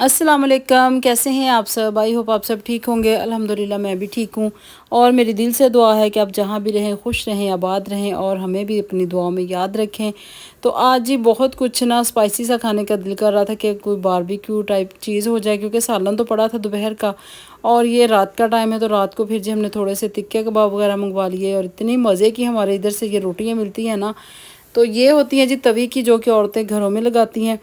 अस्सलाम वालेकुम। कैसे हैं आप सब? आई होप आप सब ठीक होंगे। अल्हम्दुलिल्लाह मैं भी ठीक हूँ। और मेरी दिल से दुआ है कि आप जहाँ भी रहें खुश रहें, आबाद रहें और हमें भी अपनी दुआओं में याद रखें। तो आज जी बहुत कुछ ना स्पाइसी सा खाने का दिल कर रहा था कि कोई बारबेक्यू टाइप चीज़ हो जाए, क्योंकि सालन तो पड़ा था दोपहर का और ये रात का टाइम है। तो रात को फिर जी हमने थोड़े से तिक्के कबाब वगैरह मंगवा लिए और इतनी मज़े की हमारे इधर से ये रोटियाँ मिलती हैं ना, तो ये होती हैं जी तवी की, जो कि औरतें घरों में लगाती हैं।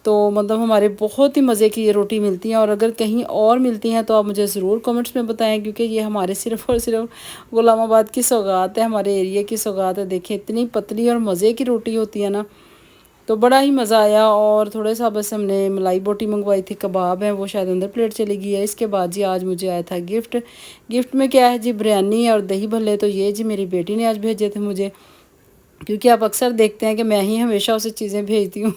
तो मतलब हमारे बहुत ही मज़े की ये रोटी मिलती हैं, और अगर कहीं और मिलती हैं तो आप मुझे ज़रूर कमेंट्स में बताएं, क्योंकि ये हमारे सिर्फ़ और सिर्फ गुलामाबाद की सौगात है, हमारे एरिया की सौगात है। देखिए इतनी पतली और मज़े की रोटी होती है ना, तो बड़ा ही मज़ा आया। और थोड़े सा बस हमने मलाई बोटी मंगवाई थी, कबाब है वो शायद अंदर प्लेट चली गई है। इसके बाद जी आज मुझे आया था गिफ्ट। गिफ्ट में क्या है जी, बिरयानी और दही भल्ले। तो ये जी मेरी बेटी ने आज भेजे थे मुझे, क्योंकि आप अक्सर देखते हैं कि मैं ही हमेशा उसे चीज़ें भेजती हूँ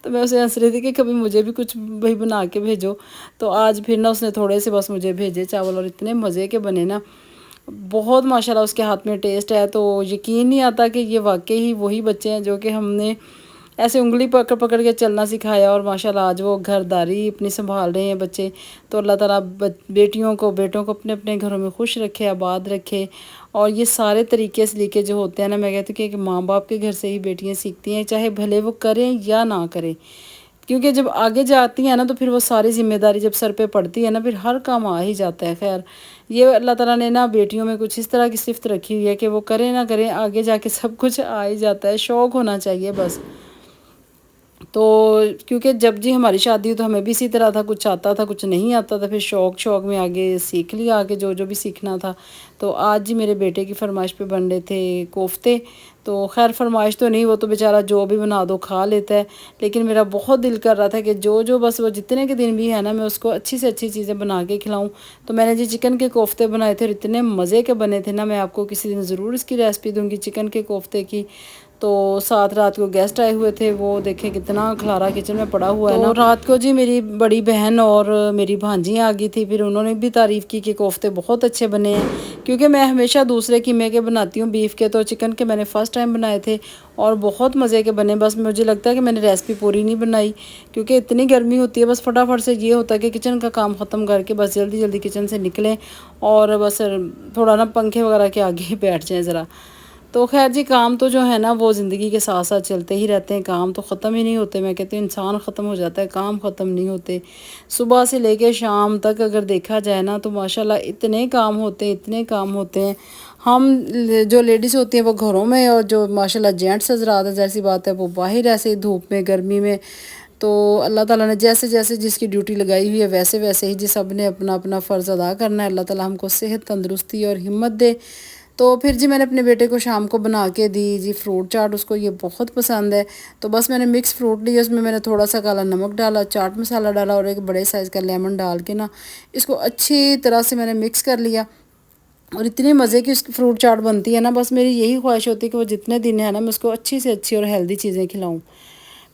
तो मैं उसे हंस रही थी कि कभी मुझे भी कुछ भाई बना के भेजो। तो आज फिर ना उसने थोड़े से बस मुझे भेजे चावल, और इतने मज़े के बने ना, बहुत माशाल्लाह उसके हाथ में टेस्ट है। तो यकीन नहीं आता कि ये वाकई ही वही बच्चे हैं जो कि हमने ऐसे उंगली पकड़ पकड़ के चलना सिखाया, और माशाल्लाह आज वो घरदारी अपनी संभाल रहे हैं बच्चे। तो अल्लाह ताला बेटियों को बेटों को अपने अपने घरों में खुश रखे, आबाद रखे। और ये सारे तरीके से लेके जो होते हैं ना, मैं कहती हूँ कि माँ बाप के घर से ही बेटियाँ सीखती हैं, चाहे भले वो करें या ना करें। क्योंकि जब आगे जाती हैं ना, तो फिर वो सारी ज़िम्मेदारी जब सर पे पड़ती है ना, फिर हर काम आ ही जाता है। खैर, ये अल्लाह ताला ने ना बेटियों में कुछ इस तरह की सिफ़त रखी हुई है कि वो करें ना करें, आगे जाके सब कुछ आ ही जाता है। शौक़ होना चाहिए बस। तो क्योंकि जब जी हमारी शादी हुई तो हमें भी इसी तरह था, कुछ आता था कुछ नहीं आता था, फिर शौक़ शौक़ में आगे सीख लिया, आगे जो जो भी सीखना था। तो आज जी मेरे बेटे की फरमाइश पे बन रहे थे कोफ्ते। तो खैर फरमाइश तो नहीं, वो तो बेचारा जो भी बना दो खा लेता है, लेकिन मेरा बहुत दिल कर रहा था कि जो जो बस वो जितने के दिन भी है ना, मैं उसको अच्छी से अच्छी चीज़ें बना के खिलाऊँ। तो मैंने जी चिकन के कोफ्ते बनाए थे और इतने मज़े के बने थे ना, मैं आपको किसी दिन ज़रूर इसकी रेसिपी दूँगी चिकन के कोफ्ते की। तो साथ रात को गेस्ट आए हुए थे, वो देखे कितना खलारा किचन में पड़ा हुआ है ना। तो रात को जी मेरी बड़ी बहन और मेरी भांजी आ गई थी, फिर उन्होंने भी तारीफ़ की कि कोफ्ते बहुत अच्छे बने हैं। क्योंकि मैं हमेशा दूसरे कीमे के बनाती हूँ बीफ के, तो चिकन के मैंने फ़र्स्ट टाइम बनाए थे और बहुत मज़े के बने। बस मुझे लगता है कि मैंने रेसिपी पूरी नहीं बनाई, क्योंकि इतनी गर्मी होती है, बस फटाफट से ये होता है कि किचन का काम ख़त्म करके बस जल्दी जल्दी किचन से निकलें और बस थोड़ा ना पंखे वगैरह के आगे ही बैठ जाएँ ज़रा। तो खैर जी, काम तो जो है ना वो ज़िंदगी के साथ साथ चलते ही रहते हैं, काम तो ख़त्म ही नहीं होते। मैं कहती हूँ इंसान ख़त्म हो जाता है, काम ख़त्म नहीं होते। सुबह से लेके शाम तक अगर देखा जाए ना, तो माशाल्लाह इतने काम होते हैं, इतने काम होते हैं। हम जो लेडीज़ होती हैं वो घरों में, और जो माशाल्लाह जेंट्स हज़रात है, जैसी बात है वो बाहर ऐसे ही धूप में गर्मी में। तो अल्लाह ताला ने जैसे जैसे जिसकी ड्यूटी लगाई हुई है वैसे वैसे ही जी सब ने अपना अपना फ़र्ज़ अदा करना है। अल्लाह ताला हमको सेहत, तंदुरुस्ती और हिम्मत दे। तो फिर जी मैंने अपने बेटे को शाम को बना के दी जी फ्रूट चाट, उसको ये बहुत पसंद है। तो बस मैंने मिक्स फ्रूट लिया, उसमें मैंने थोड़ा सा काला नमक डाला, चाट मसाला डाला और एक बड़े साइज़ का लेमन डाल के ना, इसको अच्छी तरह से मैंने मिक्स कर लिया। और इतनी मज़े की उसकी फ्रूट चाट बनती है ना, बस मेरी यही ख्वाहिश होती है कि वो जितने दिन है ना, मैं उसको अच्छी से अच्छी और हेल्दी चीज़ें खिलाऊँ।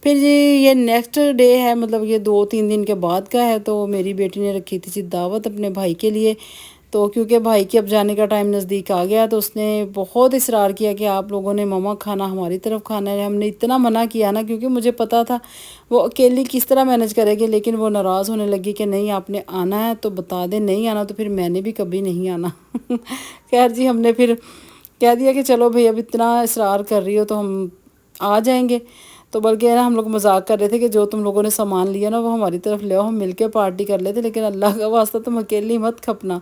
फिर जी ये नेक्स्ट डे है, मतलब ये 2-3 दिन के बाद का है। तो मेरी बेटी ने रखी थी जी दावत अपने भाई के लिए। तो क्योंकि भाई के अब जाने का टाइम नज़दीक आ गया, तो उसने बहुत इसरार किया कि आप लोगों ने ममा खाना हमारी तरफ खाना है। हमने इतना मना किया ना, क्योंकि मुझे पता था वो अकेली किस तरह मैनेज करेगी, लेकिन वो नाराज़ होने लगी कि नहीं आपने आना है तो बता दें, नहीं आना तो फिर मैंने भी कभी नहीं आना खैर जी हमने फिर कह दिया कि चलो भाई अब इतना इसरार कर रही हो तो हम आ जाएंगे। तो बल्कि है ना, हम लोग मजाक कर रहे थे कि जो तुम लोगों ने सामान लिया ना वो हमारी तरफ ले आओ, हम मिलके पार्टी कर लेते, लेकिन अल्लाह का वास्ता तुम अकेली मत खपना।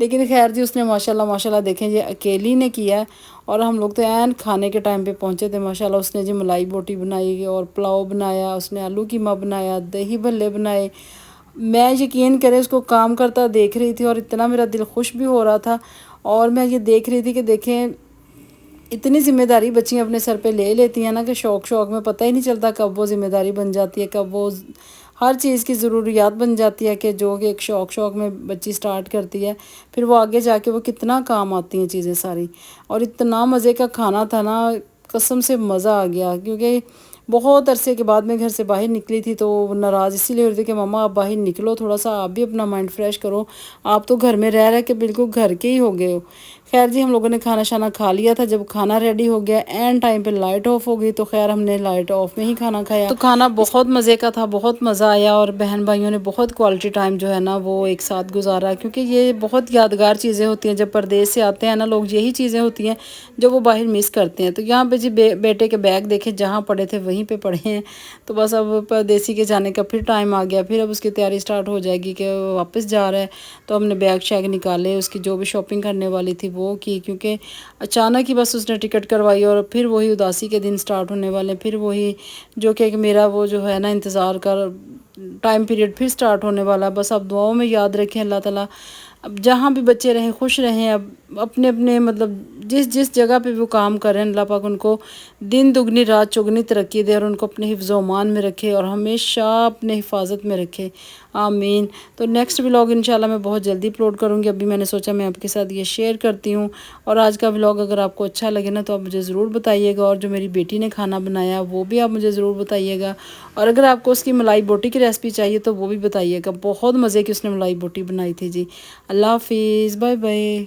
लेकिन खैर जी उसने माशाल्लाह माशाल्लाह देखें ये अकेली ने किया है। और हम लोग तो ऐन खाने के टाइम पे पहुंचे थे। माशाल्लाह उसने जी मलाई बोटी बनाई और पुलाव बनाया, उसने आलू कीमा बनाया, दही भल्ले बनाए। मैं यकीन करें उसको काम करता देख रही थी और इतना मेरा दिल खुश भी हो रहा था। और मैं ये देख रही थी कि देखें इतनी ज़िम्मेदारी बच्चियाँ अपने सर पे ले लेती हैं ना, कि शौक़ शौक़ में पता ही नहीं चलता कब वो ज़िम्मेदारी बन जाती है, कब वो हर चीज़ की ज़रूरियात बन जाती है, कि जो कि एक शौक़ शौक़ में बच्ची स्टार्ट करती है, फिर वो आगे जाके वो कितना काम आती हैं चीज़ें सारी। और इतना मज़े का खाना था ना, कसम से मज़ा आ गया। क्योंकि बहुत अरसे के बाद मैं घर से बाहर निकली थी, तो वो नाराज़ इसीलिए हो रही थी कि मम्मा आप बाहर निकलो, थोड़ा सा आप भी अपना माइंड फ्रेश करो, आप तो घर में रह रहे के बिल्कुल घर के ही हो गए हो। خیر جی ہم لوگوں نے کھانا شانا کھا لیا تھا. جب کھانا ریڈی ہو گیا اینڈ ٹائم پہ لائٹ آف ہو گئی تو خیر ہم نے لائٹ آف میں ہی کھانا کھایا. تو کھانا بہت مزے کا تھا, بہت مزہ آیا, اور بہن بھائیوں نے بہت کوالٹی ٹائم جو ہے نا وہ ایک ساتھ گزارا, کیونکہ یہ بہت یادگار چیزیں ہوتی ہیں. جب پردیس سے آتے ہیں نا لوگ, یہی چیزیں ہوتی ہیں جو وہ باہر مس کرتے ہیں. تو یہاں پہ جی بیٹے کے بیگ دیکھیں جہاں پڑے تھے وہیں پہ پڑے ہیں. تو بس اب پردیسی کے جانے کا پھر ٹائم آ گیا, پھر اب اس کی تیاری سٹارٹ ہو جائے گی کہ وہ واپس جا رہا ہے. تو ہم نے بیگ شیگ نکالے, اس کی جو بھی شاپنگ کرنے والی تھی وہ کی, کیونکہ اچانک ہی بس اس نے ٹکٹ کروائی اور پھر وہی اداسی کے دن سٹارٹ ہونے والے, پھر وہی جو کہ میرا وہ جو ہے نا انتظار کر ٹائم پیریڈ پھر سٹارٹ ہونے والا. بس اب دعاؤں میں یاد رکھیں اللہ تعالیٰ اب جہاں بھی بچے رہیں خوش رہیں, اب اپنے اپنے مطلب جس جگہ پہ وہ کام کریں اللہ پاک ان کو دن دگنی رات چگنی ترقی دے, اور ان کو اپنے حفظ و امان میں رکھے اور ہمیشہ اپنے حفاظت میں رکھے, آمین. تو نیکسٹ ولاگ انشاءاللہ میں بہت جلدی اپلوڈ کروں گی. ابھی میں نے سوچا میں آپ کے ساتھ یہ شیئر کرتی ہوں. اور آج کا ولاگ اگر آپ کو اچھا لگے نا تو آپ مجھے ضرور بتائیے گا, اور جو میری بیٹی نے کھانا بنایا وہ بھی آپ مجھے ضرور بتائیے گا. اور اگر آپ کو اس کی ملائی بوٹی کی ریسپی چاہیے تو وہ بھی بتائیے گا, بہت مزے کی اس نے ملائی بوٹی بنائی تھی جی. اللہ حافظ, بائے بائے.